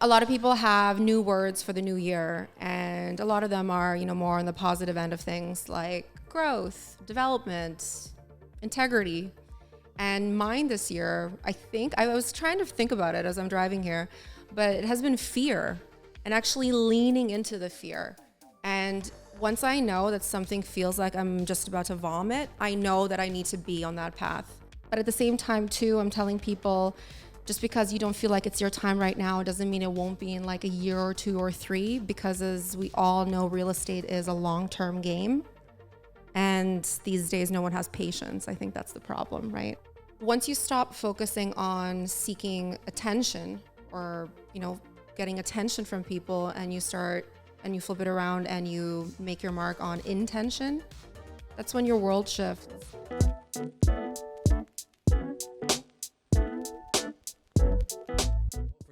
a lot of people have new words for the new year, and a lot of them are, more on the positive end of things like growth, development, integrity. And mine this year, I was trying to think about it as I'm driving here, but it has been fear and actually leaning into the fear. And once I know that something feels like I'm just about to vomit, I know that I need to be on that path. But at the same time too, I'm telling people, just because you don't feel like it's your time right now, it doesn't mean it won't be in like a year or 2 or 3, because as we all know, real estate is a long-term game. And these days, no one has patience. I think that's the problem, right? Once you stop focusing on seeking attention or, getting attention from people, and you flip it around and you make your mark on intention, that's when your world shifts.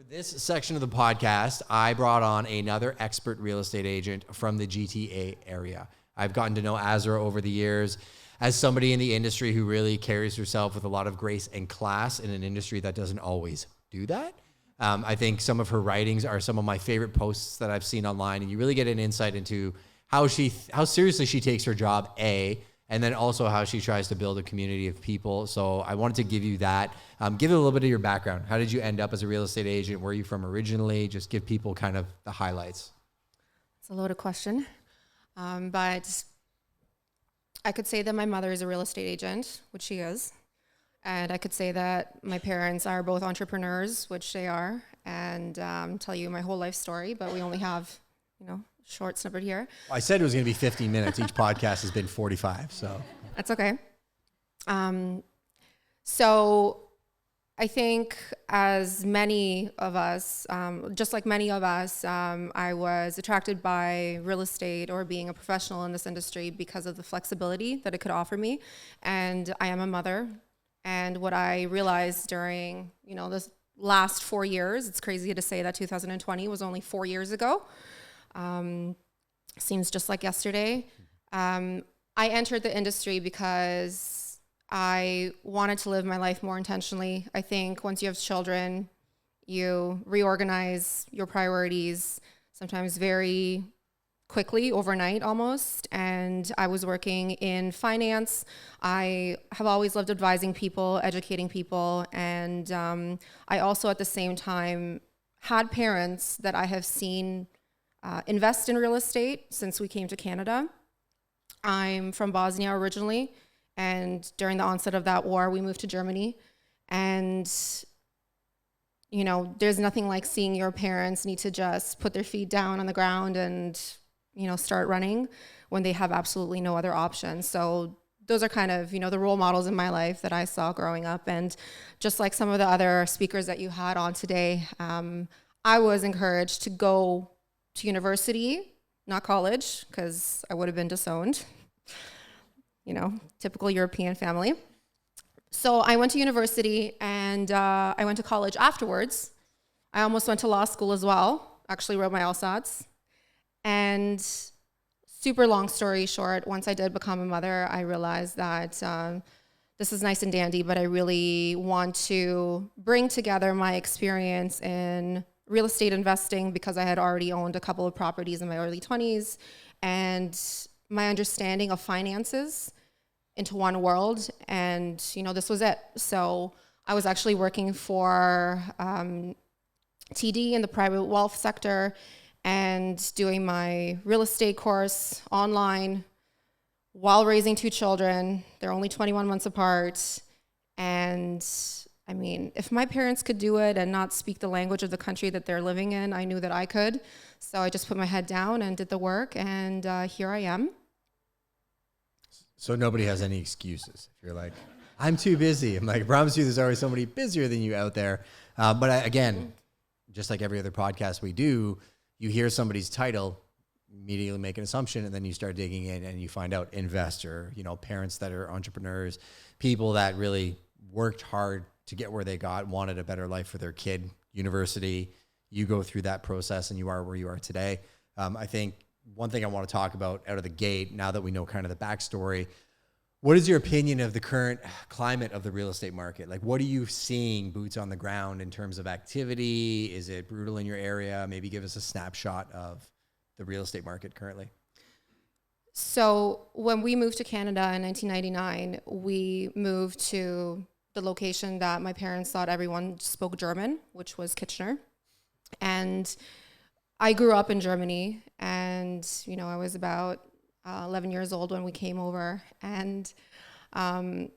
This section of the podcast, I brought on another expert real estate agent from the GTA area. I've gotten to know Azra over the years as somebody in the industry who really carries herself with a lot of grace and class in an industry that doesn't always do that. I think some of her writings are some of my favorite posts that I've seen online, and you really get an insight into how seriously she takes her job, and then also how she tries to build a community of people. So I wanted to give you that. Give it a little bit of your background. How did you end up as a real estate agent? Where are you from originally? Just give people kind of the highlights. It's a loaded question. But I could say that my mother is a real estate agent, which she is. And I could say that my parents are both entrepreneurs, which they are, and tell you my whole life story, but we only have, short snippet here. I said it was going to be 15 minutes. Each podcast has been 45, so. That's okay. So I think as many of us, just like many of us, I was attracted by real estate or being a professional in this industry because of the flexibility that it could offer me. And I am a mother. And what I realized during, this last 4 years, it's crazy to say that 2020 was only 4 years ago. Seems just like yesterday. I entered the industry because I wanted to live my life more intentionally. I think once you have children, you reorganize your priorities, sometimes very quickly, overnight almost. And I was working in finance. I have always loved advising people, educating people. And I also at the same time had parents that I have seen invest in real estate since we came to Canada. I'm from Bosnia originally, and during the onset of that war, we moved to Germany. And, there's nothing like seeing your parents need to just put their feet down on the ground and, start running when they have absolutely no other option. So those are kind of, the role models in my life that I saw growing up. And just like some of the other speakers that you had on today, I was encouraged to go to university, not college, because I would have been disowned. Typical European family. So I went to university, and I went to college afterwards. I almost went to law school as well, actually wrote my LSATs. And super long story short, once I did become a mother, I realized that this is nice and dandy, but I really want to bring together my experience in real estate investing, because I had already owned a couple of properties in my early 20s, and my understanding of finances into one world. And, this was it. So I was actually working for TD in the private wealth sector and doing my real estate course online while raising 2 children. They're only 21 months apart. And I mean, if my parents could do it and not speak the language of the country that they're living in, I knew that I could. So I just put my head down and did the work, and here I am. So nobody has any excuses. If you're like, I'm too busy. I'm like, I promise you there's always somebody busier than you out there. But again, just like every other podcast we do, you hear somebody's title, immediately make an assumption, and then you start digging in and you find out investor, parents that are entrepreneurs, people that really worked hard to get where they got, wanted a better life for their kid, university. You go through that process and you are where you are today. I think one thing I want to talk about out of the gate, now that we know kind of the backstory, What is your opinion of the current climate of the real estate market? Like, what are you seeing boots on the ground in terms of activity? Is it brutal in your area? Maybe give us a snapshot of the real estate market currently. So when we moved to Canada in 1999, we moved to the location that my parents thought everyone spoke German, which was Kitchener. And I grew up in Germany, and, you know, I was about 11 years old when we came over, and no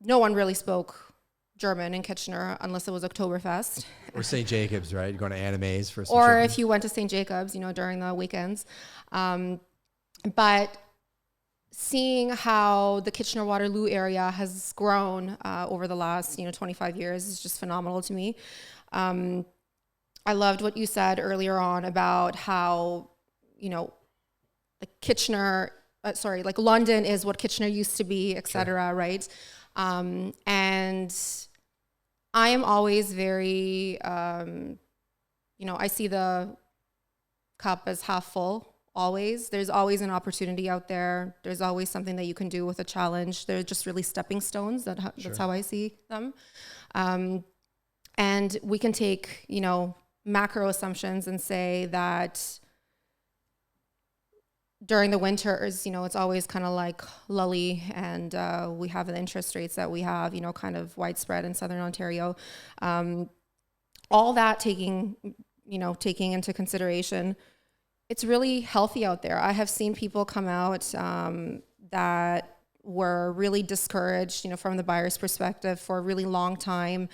one really spoke German in Kitchener unless it was Oktoberfest. Or St. Jacobs, right? You're going to animes for some or chicken. if you went to St. Jacobs, you know, during the weekends. But seeing how the Kitchener-Waterloo area has grown over the last, 25 years is just phenomenal to me. I loved what you said earlier on about how, like London is what Kitchener used to be, et cetera, sure. Right? And I am always very, I see the cup as half full. Always. There's always an opportunity out there. There's always something that you can do with a challenge. They're just really stepping stones. That's how I see them. And we can take, macro assumptions and say that during the winters, it's always kind of like lully, and we have the interest rates that we have, kind of widespread in Southern Ontario. All that taking into consideration, it's really healthy out there. I have seen people come out that were really discouraged, from the buyer's perspective for a really long time.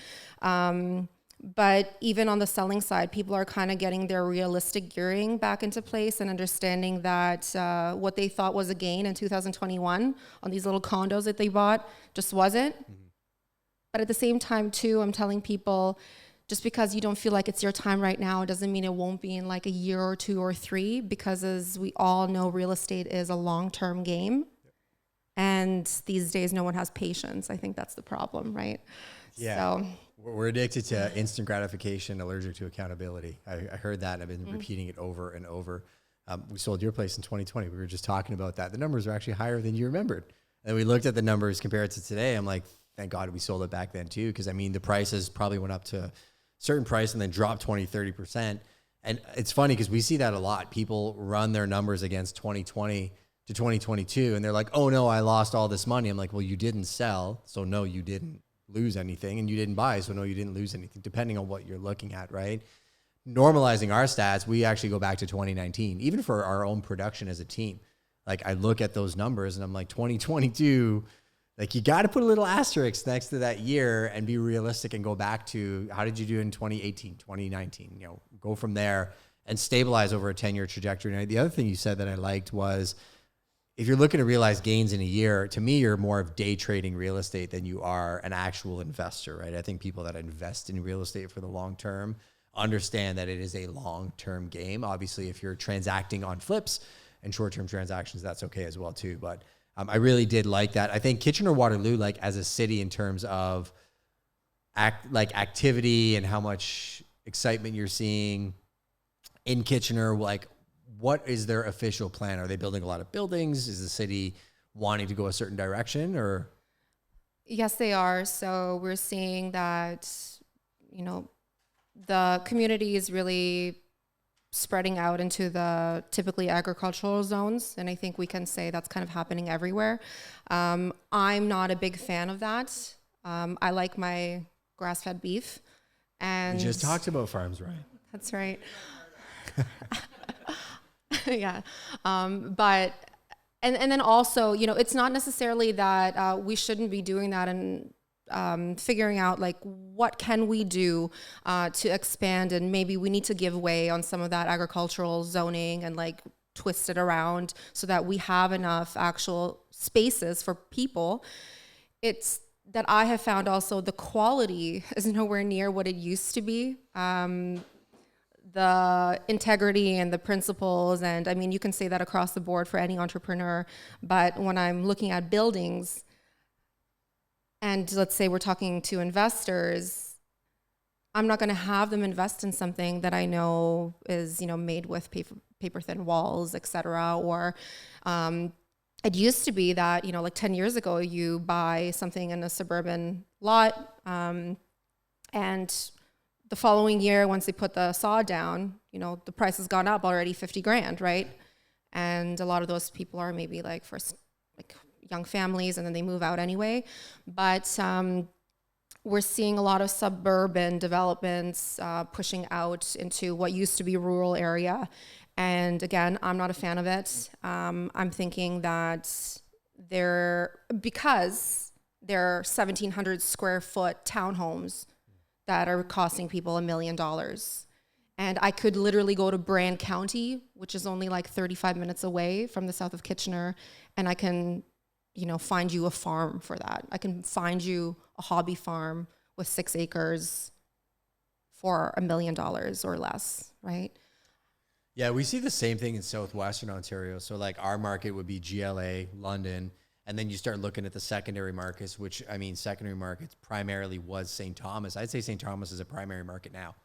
But even on the selling side, people are kind of getting their realistic gearing back into place and understanding that what they thought was a gain in 2021 on these little condos that they bought just wasn't. Mm-hmm. But at the same time, too, I'm telling people, just because you don't feel like it's your time right now, it doesn't mean it won't be in like a year or 2 or 3, because as we all know, real estate is a long-term game. Yep. And these days, no one has patience. I think that's the problem, right? Yeah. So we're addicted to instant gratification, allergic to accountability. I heard that, and I've been repeating it over and over. We sold your place in 2020. We were just talking about that. The numbers are actually higher than you remembered. And we looked at the numbers compared to today. I'm like, thank God we sold it back then too, because the prices probably went up to certain price and then drop 20, 30%. And it's funny because we see that a lot. People run their numbers against 2020 to 2022 and they're like, oh no, I lost all this money. I'm like, well, you didn't sell. So no, you didn't lose anything, and you didn't buy. So no, you didn't lose anything, depending on what you're looking at, right? Normalizing our stats, we actually go back to 2019, even for our own production as a team. Like I look at those numbers and I'm like, 2022, like you got to put a little asterisk next to that year and be realistic and go back to how did you do in 2018, 2019, go from there and stabilize over a 10-year trajectory. And the other thing you said that I liked was, if you're looking to realize gains in a year, to me, you're more of day trading real estate than you are an actual investor, right? I think people that invest in real estate for the long term understand that it is a long-term game. Obviously, if you're transacting on flips and short-term transactions, that's okay as well too. But I really did like that. I think Kitchener-Waterloo, like as a city in terms of activity and how much excitement you're seeing in Kitchener, like what is their official plan? Are they building a lot of buildings? Is the city wanting to go a certain direction or? Yes, they are. So we're seeing that, the community is really spreading out into the typically agricultural zones. And I think we can say that's kind of happening everywhere. I'm not a big fan of that. I like my grass-fed beef. And we just talked about farms, right? That's right. Yeah. But, and then also, it's not necessarily that we shouldn't be doing that and figuring out like what can we do to expand, and maybe we need to give way on some of that agricultural zoning and like twist it around so that we have enough actual spaces for people. It's that I have found also the quality is nowhere near what it used to be. The integrity and the principles, and I mean, you can say that across the board for any entrepreneur, but when I'm looking at buildings, and let's say we're talking to investors, I'm not going to have them invest in something that I know is, made with paper thin walls, et cetera, or it used to be that, like 10 years ago, you buy something in a suburban lot, and the following year, once they put the sod down, the price has gone up already 50 grand, right? And a lot of those people are maybe like first, like young families, and then they move out anyway. But we're seeing a lot of suburban developments pushing out into what used to be rural area. And again, I'm not a fan of it. I'm thinking that because they're 1,700 square foot townhomes that are costing people $1 million. And I could literally go to Brant County, which is only like 35 minutes away from the south of Kitchener, and I can, find you a farm for that. I can find you a hobby farm with 6 acres for $1 million or less, right? Yeah, we see the same thing in southwestern Ontario. So like our market would be GLA, London, and then you start looking at the secondary markets, which secondary markets primarily was St. Thomas. I'd say St. Thomas is a primary market now.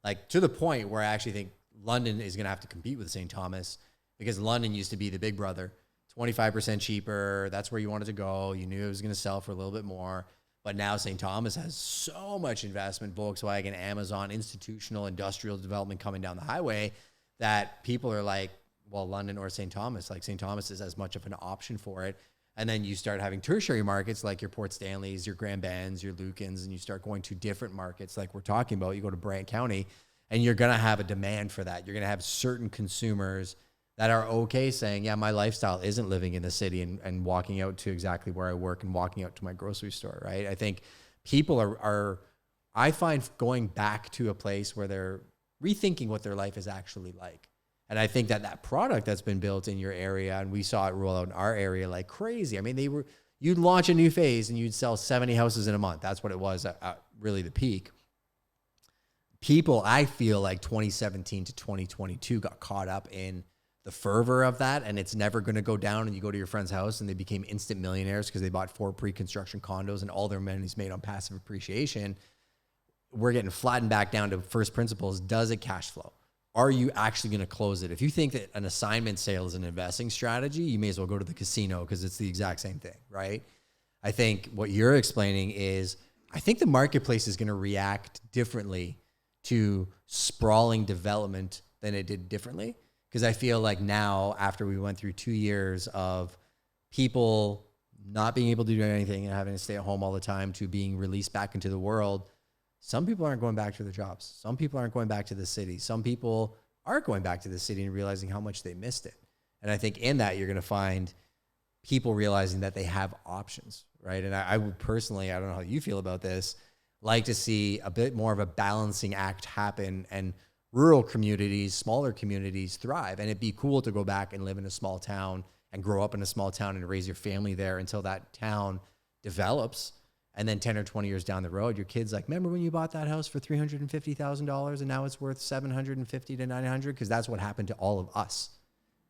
Like to the point where I actually think London is going to have to compete with St. Thomas, because London used to be the big brother, 25% cheaper. That's where you wanted to go. You knew it was going to sell for a little bit more. But now St. Thomas has so much investment, Volkswagen, Amazon, institutional, industrial development coming down the highway, that people are like, well, London or St. Thomas. Like St. Thomas is as much of an option for it. And then you start having tertiary markets like your Port Stanleys, your Grand Bands, your Lukens, and you start going to different markets like we're talking about. You go to Brant County, and you're going to have a demand for that. You're going to have certain consumers that are okay saying, yeah, my lifestyle isn't living in the city and walking out to exactly where I work and walking out to my grocery store, right? I think people I find going back to a place where they're rethinking what their life is actually like. And I think that product that's been built in your area, and we saw it roll out in our area like crazy. You'd launch a new phase and you'd sell 70 houses in a month. That's what it was at really the peak. People, I feel like 2017 to 2022 got caught up in the fervor of that, and it's never going to go down. And you go to your friend's house and they became instant millionaires because they bought 4 pre-construction condos and all their amenities made on passive appreciation. We're getting flattened back down to first principles. Does it cash flow? Are you actually going to close it? If you think that an assignment sale is an investing strategy, you may as well go to the casino, because it's the exact same thing, right? I think what you're explaining is, I think the marketplace is going to react differently to sprawling development than it did differently. Because I feel like now, after we went through 2 years of people not being able to do anything and having to stay at home all the time, to being released back into the world, some people aren't going back to their jobs. Some people aren't going back to the city. Some people are going back to the city and realizing how much they missed it. And I think in that, you're going to find people realizing that they have options, right? And I would personally, I don't know how you feel about this, like to see a bit more of a balancing act happen, and rural communities, smaller communities thrive. And it'd be cool to go back and live in a small town and grow up in a small town and raise your family there until that town develops. And then 10 or 20 years down the road, your kid's like, remember when you bought that house for $350,000 and now it's worth $750,000 to $900,000? Because that's what happened to all of us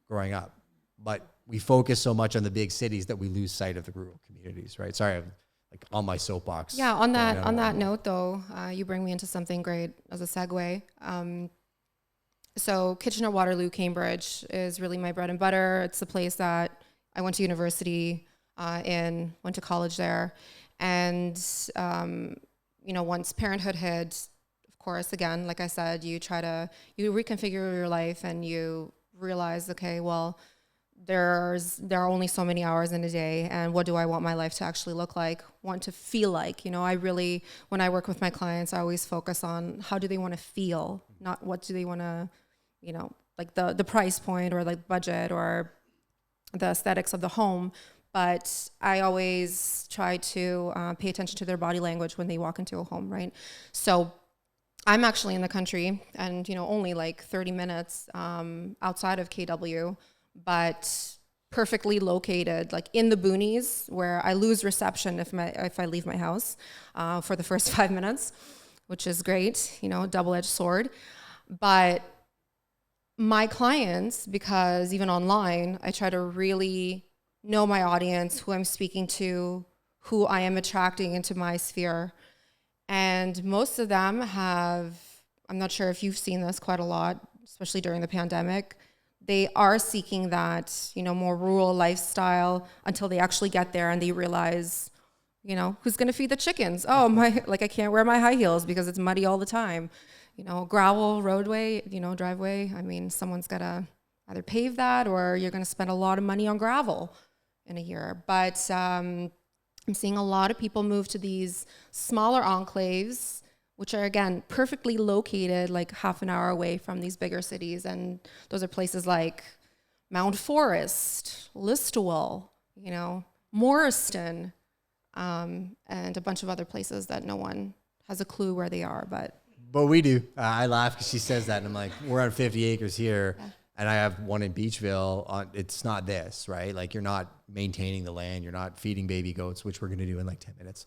growing up. But we focus so much on the big cities that we lose sight of the rural communities, right? Sorry, I'm like on my soapbox. Yeah, on that note though, you bring me into something great as a segue. So Kitchener, Waterloo, Cambridge is really my bread and butter. It's the place that I went to university went to college there. And, once parenthood hit, of course, again, like I said, you reconfigure your life and you realize, okay, well, there are only so many hours in a day, and what do I want my life to actually look like, want to feel like? When I work with my clients, I always focus on how do they want to feel, not what do they want to, like the price point or like budget or the aesthetics of the home. But I always try to pay attention to their body language when they walk into a home, right? So I'm actually in the country and, only like 30 minutes outside of KW, but perfectly located, like in the boonies, where I lose reception if I leave my house for the first 5 minutes, which is great, double-edged sword. But my clients, because even online, I try to really know my audience, who I'm speaking to, who I am attracting into my sphere. And most of them I'm not sure if you've seen this quite a lot, especially during the pandemic, they are seeking that, more rural lifestyle until they actually get there and they realize, who's going to feed the chickens? Oh, I can't wear my high heels because it's muddy all the time. Gravel roadway, driveway. I mean, someone's got to either pave that or you're going to spend a lot of money on gravel in a year. But I'm seeing a lot of people move to these smaller enclaves, which are, again, perfectly located like half an hour away from these bigger cities. And those are places like Mount Forest, Listowel, Morriston, and a bunch of other places that no one has a clue where they are. But we do. I laugh because she says that, and I'm like, we're on 50 acres here. Yeah. And I have one in Beachville. It's not this, right? Like, you're not maintaining the land. You're not feeding baby goats, which we're going to do in like 10 minutes.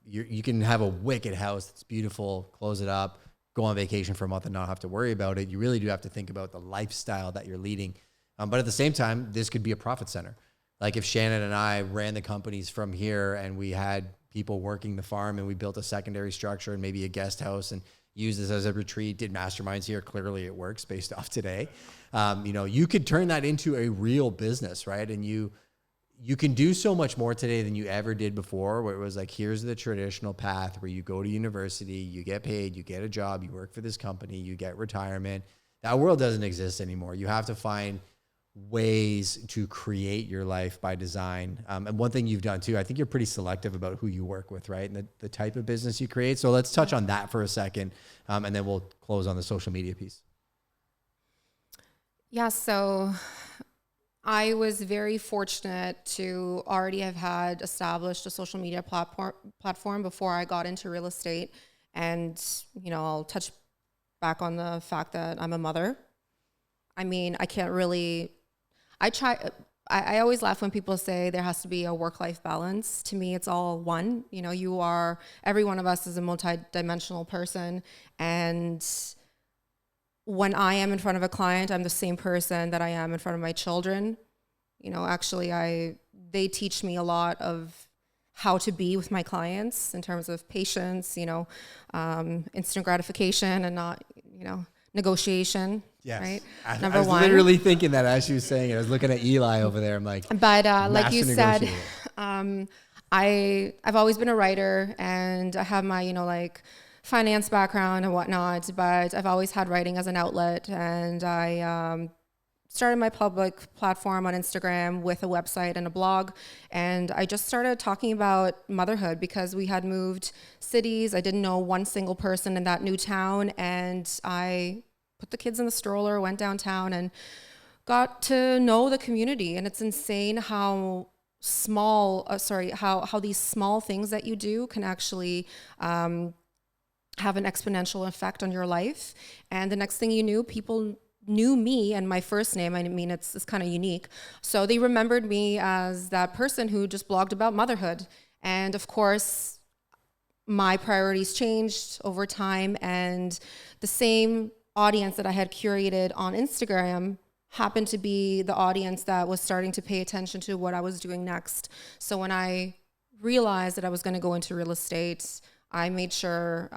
You can have a wicked house that's beautiful, close it up, go on vacation for a month and not have to worry about it. You really do have to think about the lifestyle that you're leading. But at the same time, this could be a profit center. Like, if Shannon and I ran the companies from here and we had people working the farm and we built a secondary structure and maybe a guest house and use this as a retreat, did masterminds here. Clearly it works based off today. You could turn that into a real business, right? And you can do so much more today than you ever did before, where it was like, here's the traditional path where you go to university, you get paid, you get a job, you work for this company, you get retirement. That world doesn't exist anymore. You have to find ways to create your life by design. And one thing you've done too, I think you're pretty selective about who you work with, right? And the type of business you create. So let's touch on that for a second. And then we'll close on the social media piece. Yeah. So I was very fortunate to already have had established a social media platform before I got into real estate. And, I'll touch back on the fact that I'm a mother. I mean, I can't really, I always laugh when people say there has to be a work-life balance. To me, it's all one. Every one of us is a multi-dimensional person. And when I am in front of a client, I'm the same person that I am in front of my children. They teach me a lot of how to be with my clients in terms of patience, instant gratification and not, negotiation. Yes. Right. I was literally thinking that as she was saying it. I was looking at Eli over there. I'm like, but like you said, I've always been a writer and I have my, finance background and whatnot, but I've always had writing as an outlet. And I started my public platform on Instagram with a website and a blog. And I just started talking about motherhood because we had moved cities. I didn't know one single person in that new town. And I put the kids in the stroller, went downtown and got to know the community. And it's insane how how these small things that you do can actually have an exponential effect on your life. And the next thing you knew, people knew me and my first name. I mean, it's kind of unique. So they remembered me as that person who just blogged about motherhood. And of course, my priorities changed over time, and the same audience that I had curated on Instagram happened to be the audience that was starting to pay attention to what I was doing next. So when I realized that I was going to go into real estate, I made sure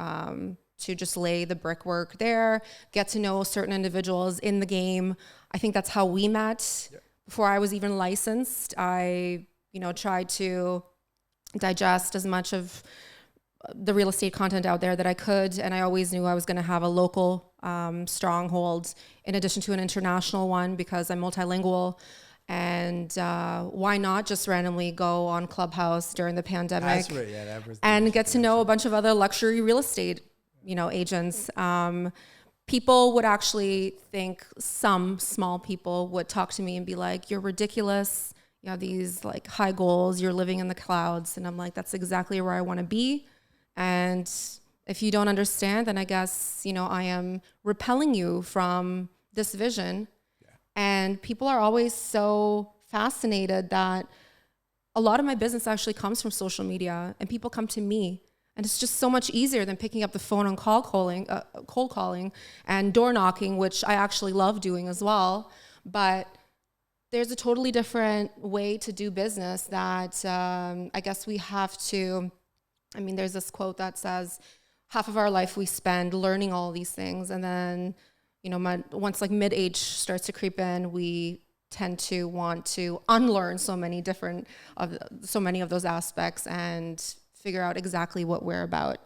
to just lay the brickwork there, get to know certain individuals in the game. I think that's how we met. Yep. Before I was even licensed, I tried to digest as much of the real estate content out there that I could, and I always knew I was going to have a local stronghold in addition to an international one because I'm multilingual. And why not just randomly go on Clubhouse during the pandemic and get to know a bunch of other luxury real estate, agents. People would actually think, some small people would talk to me and be like, "You're ridiculous. You have these like high goals. You're living in the clouds." And I'm like, "That's exactly where I want to be. And if you don't understand, then I guess, I am repelling you from this vision." Yeah. And people are always so fascinated that a lot of my business actually comes from social media, and people come to me. And it's just so much easier than picking up the phone and cold calling and door knocking, which I actually love doing as well. But there's a totally different way to do business that I guess we have to. I mean, there's this quote that says, half of our life we spend learning all these things, and then, once like mid-age starts to creep in, we tend to want to unlearn so many of those aspects and figure out exactly what we're about.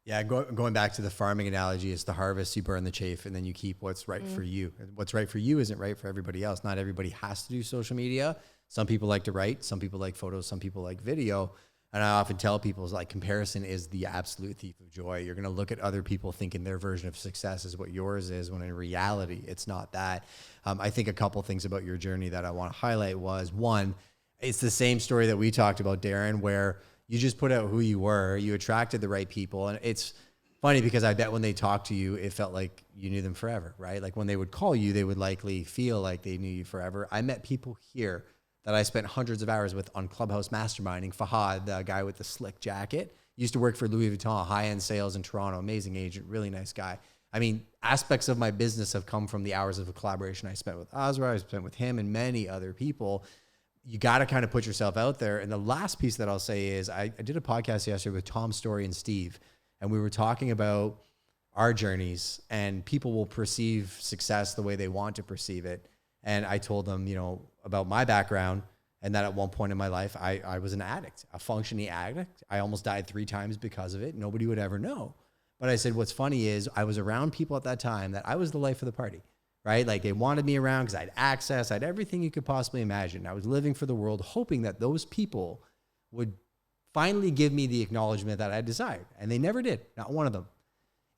Yeah, going back to the farming analogy, it's the harvest, you burn the chaff, and then you keep what's right for you. What's right for you isn't right for everybody else. Not everybody has to do social media. Some people like to write, some people like photos, some people like video. And I often tell people, like, comparison is the absolute thief of joy. You're going to look at other people thinking their version of success is what yours is, when in reality, it's not that. I think a couple things about your journey that I want to highlight was, one, it's the same story that we talked about, Darren, where you just put out who you were, you attracted the right people. And it's funny because I bet when they talked to you, it felt like you knew them forever, right? Like when they would call you, they would likely feel like they knew you forever. I met people here that I spent hundreds of hours with on Clubhouse masterminding. Fahad, the guy with the slick jacket, used to work for Louis Vuitton, high-end sales in Toronto, amazing agent, really nice guy. I mean, aspects of my business have come from the hours of collaboration I spent with Azra, I spent with him and many other people. You got to kind of put yourself out there. And the last piece that I'll say is I did a podcast yesterday with Tom Story and Steve, and we were talking about our journeys, and people will perceive success the way they want to perceive it. And I told them, about my background, and that at one point in my life, I was an addict, a functioning addict. I almost died 3 times because of it. Nobody would ever know. But I said, what's funny is I was around people at that time that I was the life of the party. Right? Like they wanted me around because I had access. I had everything you could possibly imagine. I was living for the world, hoping that those people would finally give me the acknowledgement that I desired. And they never did. Not one of them.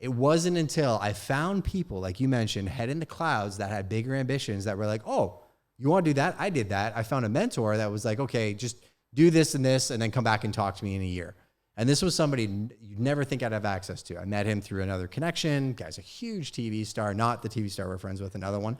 It wasn't until I found people, like you mentioned, head in the clouds that had bigger ambitions that were like, oh, you want to do that? I did that. I found a mentor that was like, okay, just do this and this, and then come back and talk to me in a year. And this was somebody you'd never think I'd have access to. I met him through another connection. Guy's a huge TV star, not the TV star we're friends with, another one.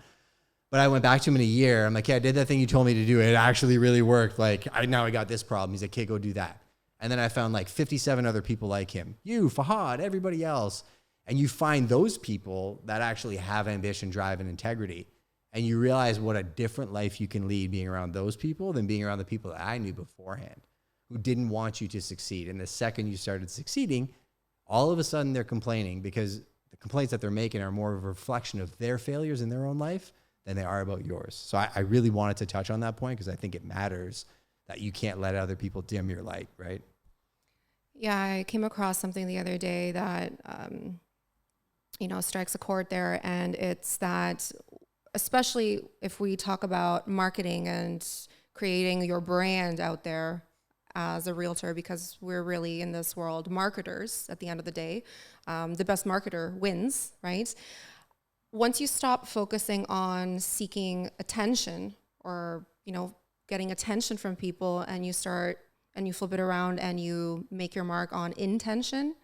But I went back to him in a year. I'm like, yeah, I did that thing you told me to do. It actually really worked. Like, now I got this problem. He's like, okay, go do that. And then I found like 57 other people like him. You, Fahad, everybody else. And you find those people that actually have ambition, drive, and integrity. And you realize what a different life you can lead being around those people than being around the people that I knew beforehand, who didn't want you to succeed. And the second you started succeeding, all of a sudden they're complaining, because the complaints that they're making are more of a reflection of their failures in their own life than they are about yours. So I really wanted to touch on that point because I think it matters that you can't let other people dim your light, right? Yeah, I came across something the other day that, strikes a chord there. And it's that, especially if we talk about marketing and creating your brand out there, as a realtor, because we're really in this world marketers at the end of the day. The best marketer wins, right? Once you stop focusing on seeking attention or, getting attention from people, and you flip it around and you make your mark on intention,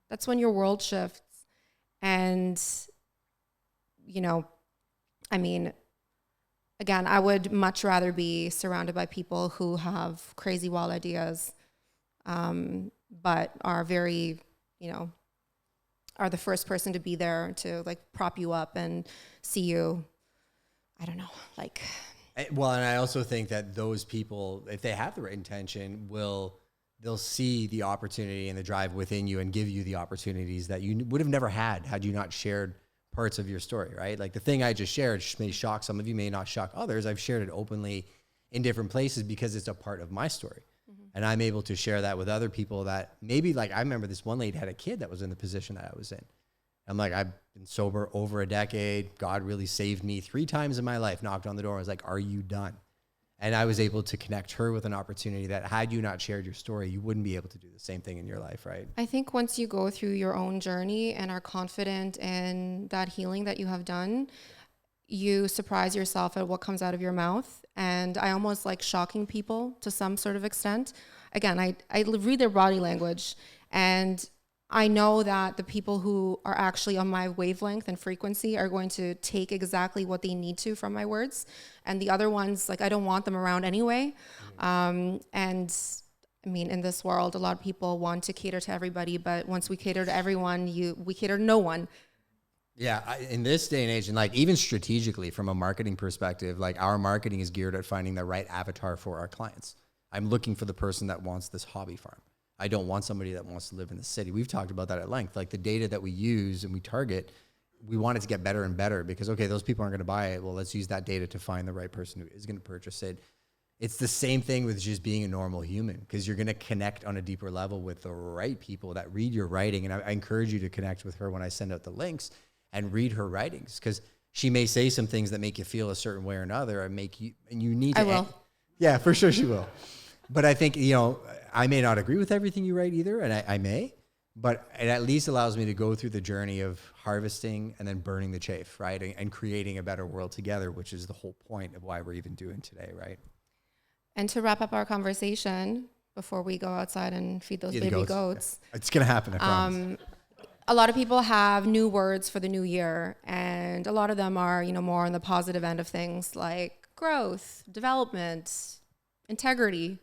that's when your world shifts. And, again, I would much rather be surrounded by people who have crazy, wild ideas, but are very, are the first person to be there to like prop you up and see you. I don't know, like. Well, and I also think that those people, if they have the right intention, they'll see the opportunity and the drive within you and give you the opportunities that you would have never had you not shared parts of your story, right? Like the thing I just shared may shock some of you, may not shock others. I've shared it openly in different places because it's a part of my story. Mm-hmm. And I'm able to share that with other people that maybe, like, I remember this one lady had a kid that was in the position that I was in. I'm like, I've been sober over a decade. God really saved me 3 times in my life, knocked on the door. I was like, are you done? And I was able to connect her with an opportunity that had you not shared your story, you wouldn't be able to do the same thing in your life, right? I think once you go through your own journey and are confident in that healing that you have done, you surprise yourself at what comes out of your mouth. And I almost like shocking people to some sort of extent. Again, I read their body language, and I know that the people who are actually on my wavelength and frequency are going to take exactly what they need to from my words. And the other ones, like, I don't want them around anyway. And I mean, in this world, a lot of people want to cater to everybody, but once we cater to everyone, we cater to no one. Yeah, in this day and age, and like even strategically from a marketing perspective, like our marketing is geared at finding the right avatar for our clients. I'm looking for the person that wants this hobby farm. I don't want somebody that wants to live in the city. We've talked about that at length. Like the data that we use and we target we want it to get better and better because, okay, those people aren't going to buy it. Well, let's use that data to find the right person who is going to purchase it. It's the same thing with just being a normal human because you're going to connect on a deeper level with the right people that read your writing. And I encourage you to connect with her when I send out the links and read her writings because she may say some things that make you feel a certain way or another and you need to. I will. Yeah, for sure she will. But I think, I may not agree with everything you write either, and I may, but it at least allows me to go through the journey of harvesting and then burning the chaff, right? And creating a better world together, which is the whole point of why we're even doing today, right? And to wrap up our conversation before we go outside and feed those baby goats. Yeah. It's going to happen, I promise. A lot of people have new words for the new year, and a lot of them are, more on the positive end of things like growth, development, integrity.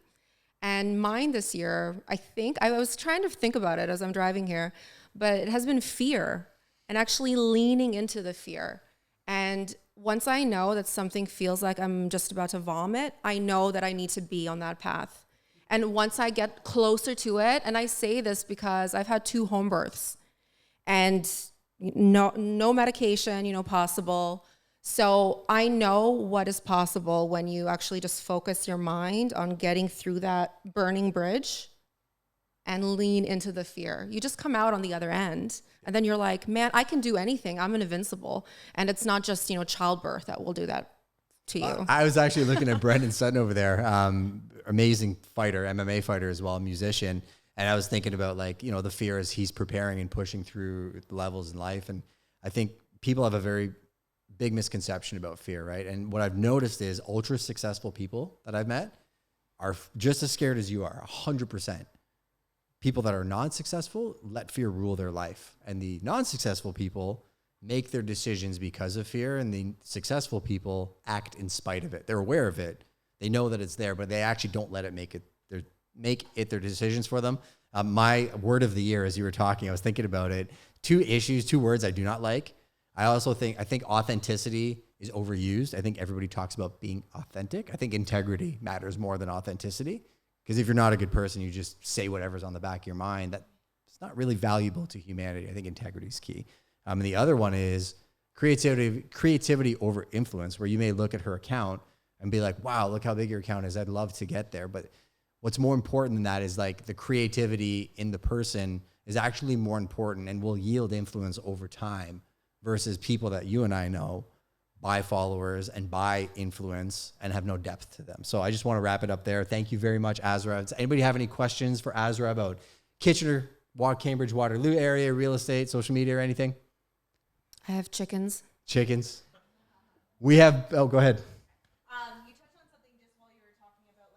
And mine this year, I was trying to think about it as I'm driving here, but it has been fear and actually leaning into the fear. And once I know that something feels like I'm just about to vomit, I know that I need to be on that path. And once I get closer to it, and I say this because I've had 2 home births and no medication, possible. So I know what is possible when you actually just focus your mind on getting through that burning bridge and lean into the fear. You just come out on the other end and then you're like, man, I can do anything. I'm an invincible. And it's not just, childbirth that will do that to you. I was actually looking at Brendan Sutton over there, amazing fighter, MMA fighter as well, musician. And I was thinking about the fear as he's preparing and pushing through the levels in life. And I think people have a very big misconception about fear, right? And what I've noticed is ultra successful people that I've met are just as scared as you are, 100%. People that are non-successful let fear rule their life. And the non-successful people make their decisions because of fear, and the successful people act in spite of it. They're aware of it. They know that it's there, but they actually don't let it make it their decisions for them. My word of the year, as you were talking, I was thinking about it. 2 words I do not like. I think authenticity is overused. I think everybody talks about being authentic. I think integrity matters more than authenticity. Because if you're not a good person, you just say whatever's on the back of your mind. That's not really valuable to humanity. I think integrity is key. And the other one is creativity over influence, where you may look at her account and be like, wow, look how big your account is. I'd love to get there. But what's more important than that is the creativity in the person is actually more important and will yield influence over time versus people that you and I know buy followers and buy influence and have no depth to them. So I just want to wrap it up there. Thank you very much, Azra. Does anybody have any questions for Azra about Kitchener, Cambridge, Waterloo area, real estate, social media, or anything? I have chickens. Chickens. We have, go ahead. You touched on something just while you were talking about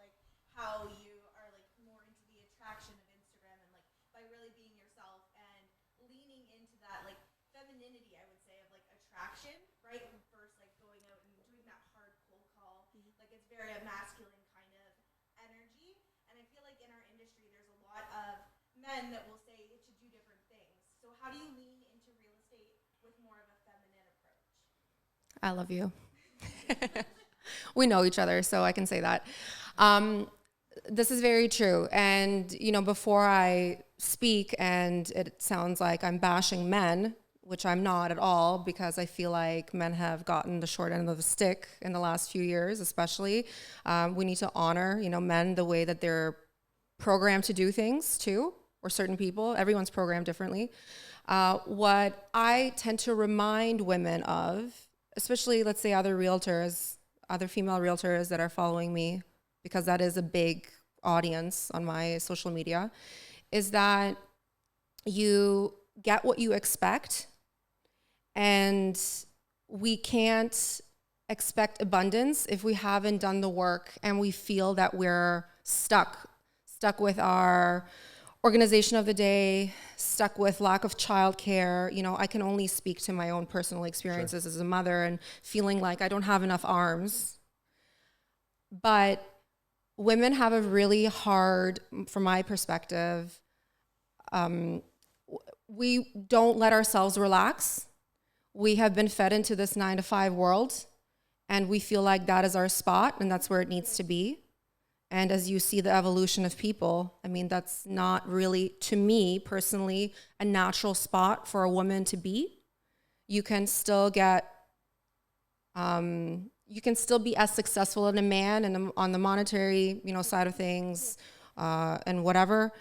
how you are more into the attraction of Instagram and by really being yourself and leaning into that femininity, I would say, of attraction, right? And first going out and doing that hard cold call, it's very a masculine kind of energy. And I feel in our industry there's a lot of men that will say to do different things. So how do you lean into real estate with more of a feminine approach? I love you. We know each other, so I can say that. This is very true. And, before I speak and it sounds like I'm bashing men, which I'm not at all, because I feel like men have gotten the short end of the stick in the last few years, especially. We need to honor, men the way that they're programmed to do things too, or certain people. Everyone's programmed differently. What I tend to remind women of, especially, let's say, other female realtors that are following me, because that is a big audience on my social media, is that you get what you expect, and we can't expect abundance if we haven't done the work and we feel that we're stuck with our organization of the day, stuck with lack of childcare. I can only speak to my own personal experiences as a mother and feeling like I don't have enough arms. But women have a really hard, from my perspective, we don't let ourselves relax. We have been fed into this 9-to-5 world, and we feel like that is our spot and that's where it needs to be. And as you see the evolution of people, that's not really, to me personally, a natural spot for a woman to be. you can still get, you can still be as successful as a man and on the monetary, side of things, and whatever.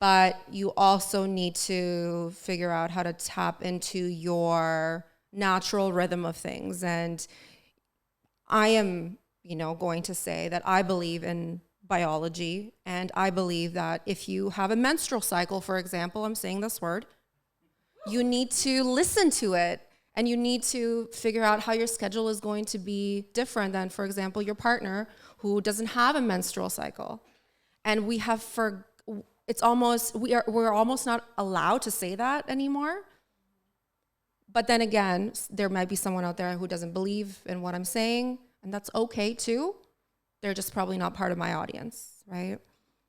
But you also need to figure out how to tap into your natural rhythm of things. And I am, going to say that I believe in biology, and I believe that if you have a menstrual cycle, for example, I'm saying this word, you need to listen to it, and you need to figure out how your schedule is going to be different than, for example, your partner who doesn't have a menstrual cycle. And we're almost not allowed to say that anymore. But then again, there might be someone out there who doesn't believe in what I'm saying, and that's okay too. They're just probably not part of my audience, right?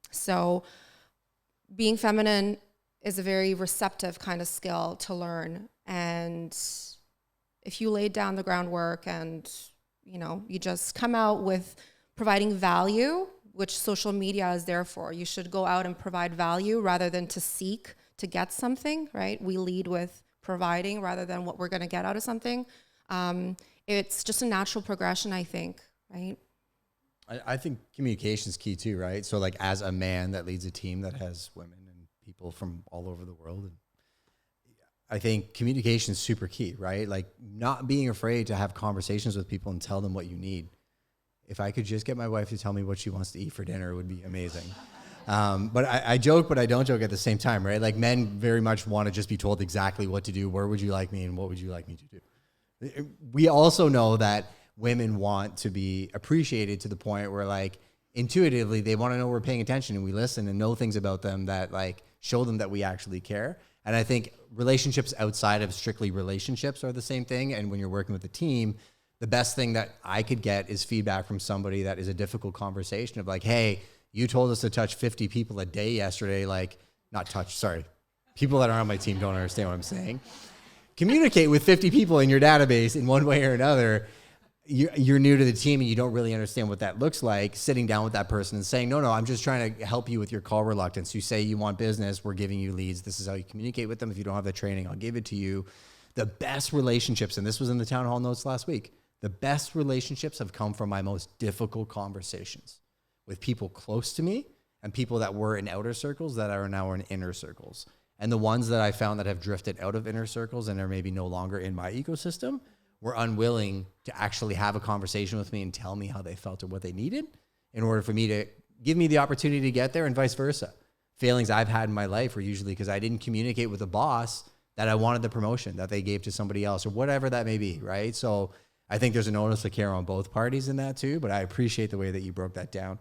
So being feminine is a very receptive kind of skill to learn. And if you laid down the groundwork and, you just come out with providing value, which social media is there for. You should go out and provide value rather than to seek to get something, right? We lead with providing rather than what we're going to get out of something. It's just a natural progression, I think, right? I think communication is key too, right? So like as a man that leads a team that has women and people from all over the world, and I think communication is super key, right? Like not being afraid to have conversations with people and tell them what you need. If I could just get my wife to tell me what she wants to eat for dinner, it would be amazing. But I joke, but I don't joke at the same time, right? Like men very much want to just be told exactly what to do. Where would you like me and what would you like me to do? We also know that women want to be appreciated to the point where like intuitively they want to know we're paying attention and we listen and know things about them that like show them that we actually care. And I think relationships outside of strictly relationships are the same thing. And when you're working with a team, the best thing that I could get is feedback from somebody that is a difficult conversation of like, hey, you told us to touch 50 people a day yesterday. Like people that are on my team don't understand what I'm saying. Communicate with 50 people in your database in one way or another. You're new to the team and you don't really understand what that looks like. Sitting down with that person and saying, no, I'm just trying to help you with your call reluctance. You say you want business, we're giving you leads. This is how you communicate with them. If you don't have the training, I'll give it to you. The best relationships, and this was in the town hall notes last week, the best relationships have come from my most difficult conversations with people close to me and people that were in outer circles that are now in inner circles. And the ones that I found that have drifted out of inner circles and are maybe no longer in my ecosystem were unwilling to actually have a conversation with me and tell me how they felt or what they needed in order for me to give me the opportunity to get there, and vice versa. Failings I've had in my life were usually because I didn't communicate with the boss that I wanted the promotion that they gave to somebody else or whatever that may be, right? So I think there's an onus of care on both parties in that too, but I appreciate the way that you broke that down.